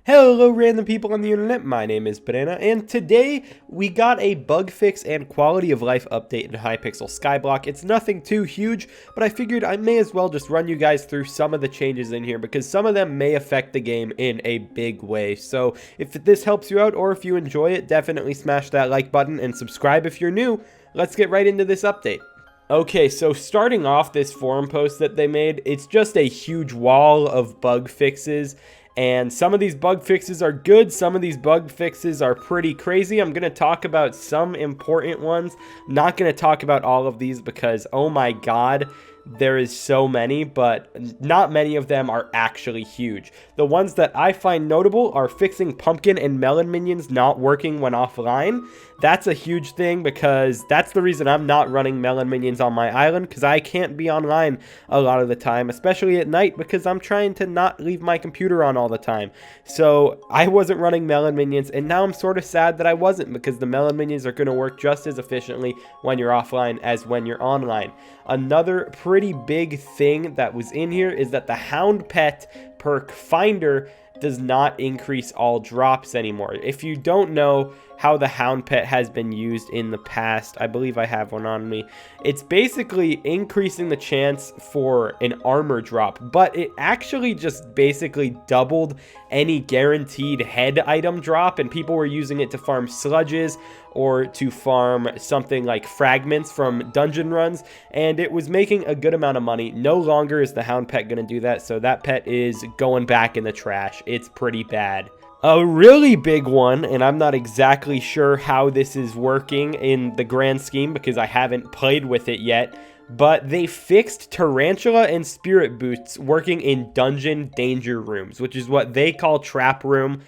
Hello random people on the internet, my name is Banana, and today we got a bug fix and quality of life update in Hypixel Skyblock. It's nothing too huge, but I figured I may as well just run you guys through some of the changes in here because some of them may affect the game in a big way. So if this helps you out or if you enjoy it, definitely smash that like button and subscribe if you're new. Let's get right into this update. Okay, so starting off this forum post that they made, it's just a huge wall of bug fixes. And some of these bug fixes are good, some of these bug fixes are pretty crazy. I'm going to talk about some important ones. Not going to talk about all of these because, oh my god, there is so many, but not many of them are actually huge. The ones that I find notable are fixing pumpkin and melon minions not working when offline. That's a huge thing because that's the reason I'm not running melon minions on my island, because I can't be online a lot of the time, especially at night, because I'm trying to not leave my computer on all the time. So I wasn't running melon minions, and now I'm sort of sad that I wasn't, because the melon minions are going to work just as efficiently when you're offline as when you're online. Another pretty big thing that was in here is that the Hound Pet perk finder does not increase all drops anymore. If you don't know how the Hound Pet has been used in the past, I believe I have one on me. It's basically increasing the chance for an armor drop, but it actually just basically doubled any guaranteed head item drop, and people were using it to farm sludges or to farm something like fragments from dungeon runs, and it was making a good amount of money. No longer is the Hound Pet going to do that, so that pet is going back in the trash. It's pretty bad. A really big one, and I'm not exactly sure how this is working in the grand scheme because I haven't played with it yet, but they fixed tarantula and spirit boots working in dungeon danger rooms, which is what they call trap room.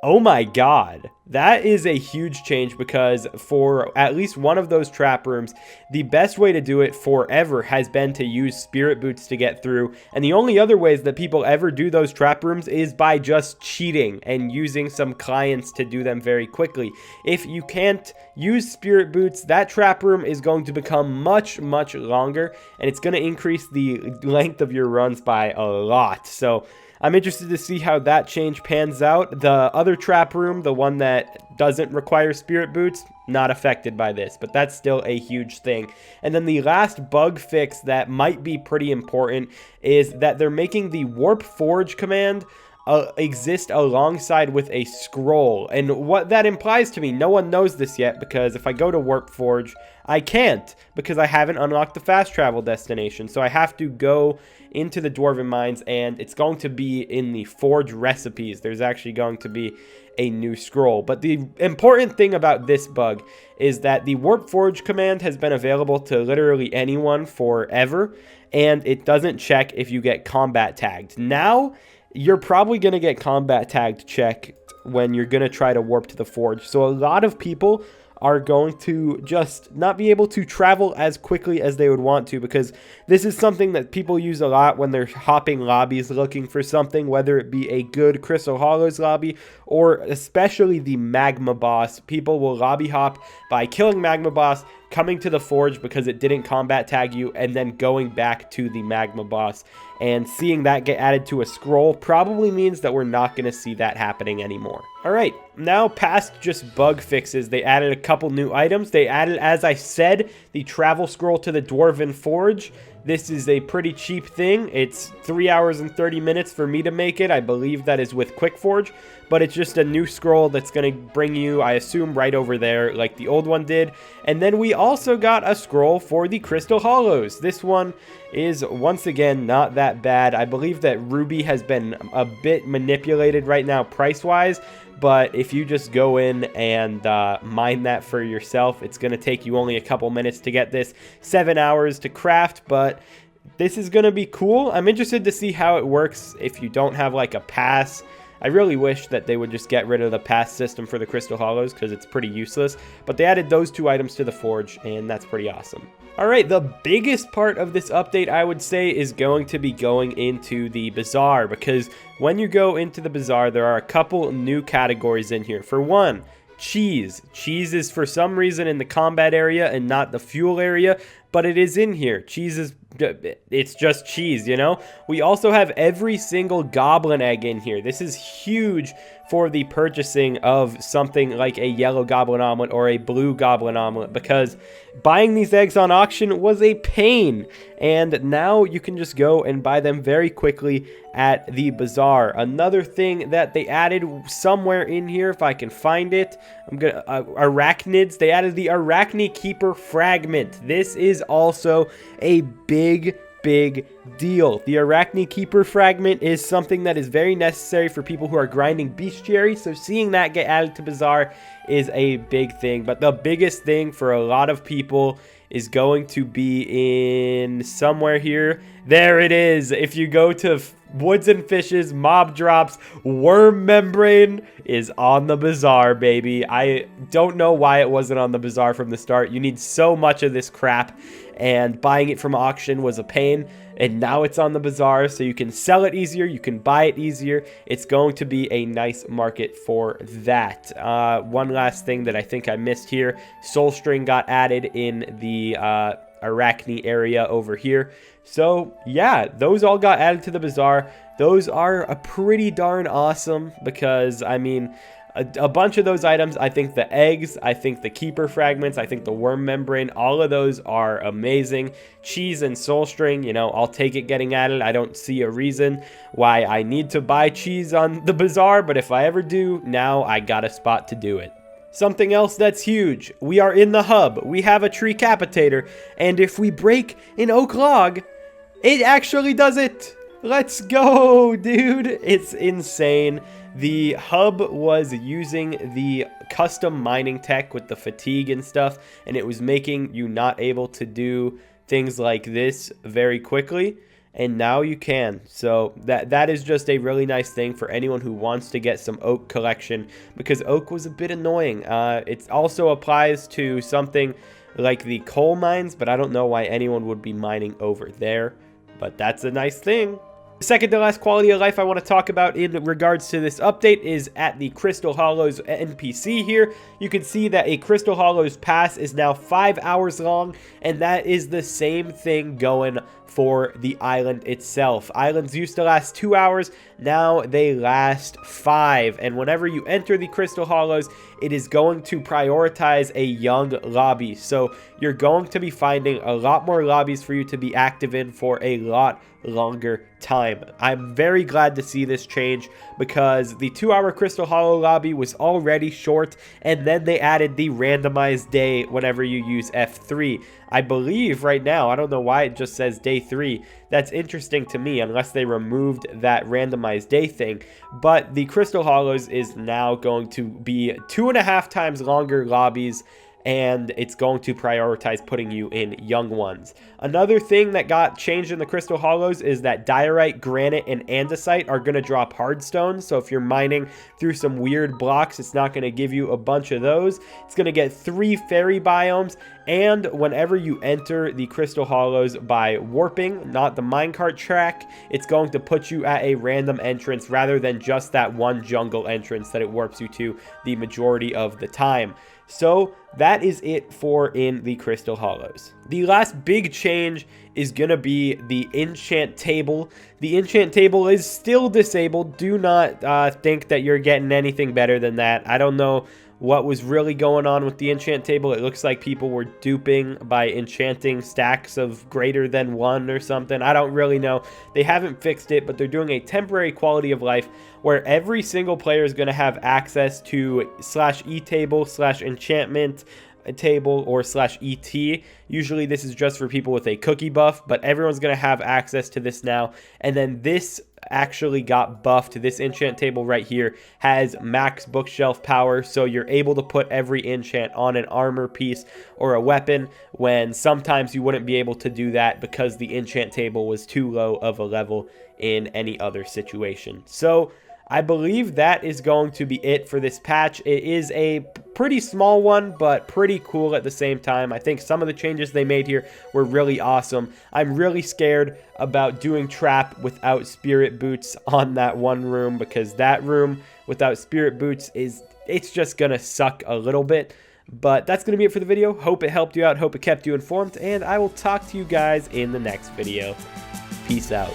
Oh my god, that is a huge change because for at least one of those trap rooms, the best way to do it forever has been to use spirit boots to get through. And the only other ways that people ever do those trap rooms is by just cheating and using some clients to do them very quickly. If you can't use spirit boots, that trap room is going to become much longer, and it's going to increase the length of your runs by a lot. So I'm interested to see how that change pans out. The other trap room, the one that doesn't require spirit boots, not affected by this, but that's still a huge thing. And then the last bug fix that might be pretty important is that they're making the Warp Forge command exist alongside with a scroll. And what that implies to me, no one knows this yet, because if I go to Warp Forge, I can't, because I haven't unlocked the fast travel destination. So I have to go into the Dwarven Mines, and it's going to be in the Forge recipes. There's actually going to be a new scroll. But the important thing about this bug is that the Warp Forge command has been available to literally anyone forever, and it doesn't check if you get combat tagged. Now, you're probably going to get combat tagged checked when you're going to try to warp to the Forge. So a lot of people are going to just not be able to travel as quickly as they would want to, because this is something that people use a lot when they're hopping lobbies looking for something, whether it be a good Crystal Hollows lobby or especially the Magma Boss. People will lobby hop by killing Magma Boss, coming to the Forge because it didn't combat tag you, and then going back to the Magma Boss. And seeing that get added to a scroll probably means that we're not going to see that happening anymore. Alright, now past just bug fixes, they added a couple new items. They added, as I said, the travel scroll to the Dwarven Forge. This is a pretty cheap thing. It's 3 hours and 30 minutes for me to make it. I believe that is with Quick Forge, but it's just a new scroll that's going to bring you, I assume, right over there like the old one did. And then we also got a scroll for the Crystal Hollows. This one is, once again, not that bad. I believe that Ruby has been a bit manipulated right now price-wise, but if you just go in and mine that for yourself, it's going to take you only a couple minutes to get this, 7 hours to craft, but this is going to be cool. I'm interested to see how it works if you don't have like a pass. I really wish that they would just get rid of the pass system for the Crystal Hollows because it's pretty useless, but they added those two items to the Forge, and that's pretty awesome. Alright, the biggest part of this update, I would say, is going to be going into the Bazaar, because when you go into the Bazaar, there are a couple new categories in here. For one, cheese. Cheese is for some reason in the combat area and not the fuel area, but it is in here. Cheese is it's just cheese, you know? We also have every single goblin egg in here. This is huge for the purchasing of something like a yellow goblin omelet or a blue goblin omelet, because buying these eggs on auction was a pain, and now you can just go and buy them very quickly at the bazaar. Another thing that they added somewhere in here, if I can find it, arachnids. They added the Arachne Keeper fragment. This is also a big deal. The Arachne Keeper fragment is something that is very necessary for people who are grinding bestiary, so seeing that get added to Bazaar is a big thing. But the biggest thing for a lot of people is going to be in somewhere here. There it is. If you go to Woods and Fishes, mob drops, worm membrane is on the bazaar, baby. I don't know why it wasn't on the bazaar from the start. You need so much of this crap, and buying it from auction was a pain, and now it's on the bazaar, so you can sell it easier, you can buy it easier. It's going to be a nice market for that. One last thing that I think I missed here, Soul String got added in the Arachne area over here. So yeah, those all got added to the bazaar. Those are a pretty darn awesome, because I mean, a bunch of those items, I think the eggs, I think the keeper fragments, I think the worm membrane, all of those are amazing. Cheese and soul string, you know, I'll take it getting added. I don't see a reason why I need to buy cheese on the bazaar, but if I ever do, now I got a spot to do it. Something else that's huge, we are in the hub, we have a tree capitator, and if we break an oak log, it actually does it. Let's go, dude. It's insane. The hub was using the custom mining tech with the fatigue and stuff, and it was making you not able to do things like this very quickly, and now you can. So that is just a really nice thing for anyone who wants to get some oak collection, because oak was a bit annoying. It also applies to something like the coal mines, but I don't know why anyone would be mining over there, but that's a nice thing. Second to last quality of life I want to talk about in regards to this update is at the Crystal Hollows NPC here. You can see that a Crystal Hollows pass is now 5 hours long, and that is the same thing going for the island itself. Islands used to last 2 hours, now they last 5, and whenever you enter the Crystal Hollows, it is going to prioritize a young lobby, so you're going to be finding a lot more lobbies for you to be active in for a lot longer time. I'm very glad to see this change, because the 2-hour Crystal Hollow lobby was already short, and then they added the randomized day whenever you use F3. I believe right now, I don't know why it just says day 3. That's interesting to me, unless they removed that randomized day thing. But the Crystal Hollows is now going to be 2.5 times longer lobbies, and it's going to prioritize putting you in young ones. Another thing that got changed in the Crystal Hollows is that diorite, granite, and andesite are going to drop hard stones. So if you're mining through some weird blocks, it's not going to give you a bunch of those. It's going to get 3 fairy biomes, and whenever you enter the Crystal Hollows by warping, not the minecart track, it's going to put you at a random entrance rather than just that one jungle entrance that it warps you to the majority of the time. So that is it for in the Crystal Hollows. The last big change is going to be the enchant table. The enchant table is still disabled. Do not think that you're getting anything better than that. I don't know what was really going on with the enchant table. It looks like people were duping by enchanting stacks of greater than 1 or something. I don't really know. They haven't fixed it, but they're doing a temporary quality of life where every single player is going to have access to /e table /enchantment table or /et. Usually this is just for people with a cookie buff, but everyone's going to have access to this now. And then this actually got buffed. This enchant table right here has max bookshelf power, so you're able to put every enchant on an armor piece or a weapon, when sometimes you wouldn't be able to do that because the enchant table was too low of a level in any other situation. So I believe that is going to be it for this patch. It is a pretty small one, but pretty cool at the same time. I think some of the changes they made here were really awesome. I'm really scared about doing trap without spirit boots on that one room, because that room without spirit boots it's just gonna suck a little bit. But that's going to be it for the video. Hope it helped you out. Hope it kept you informed. And I will talk to you guys in the next video. Peace out.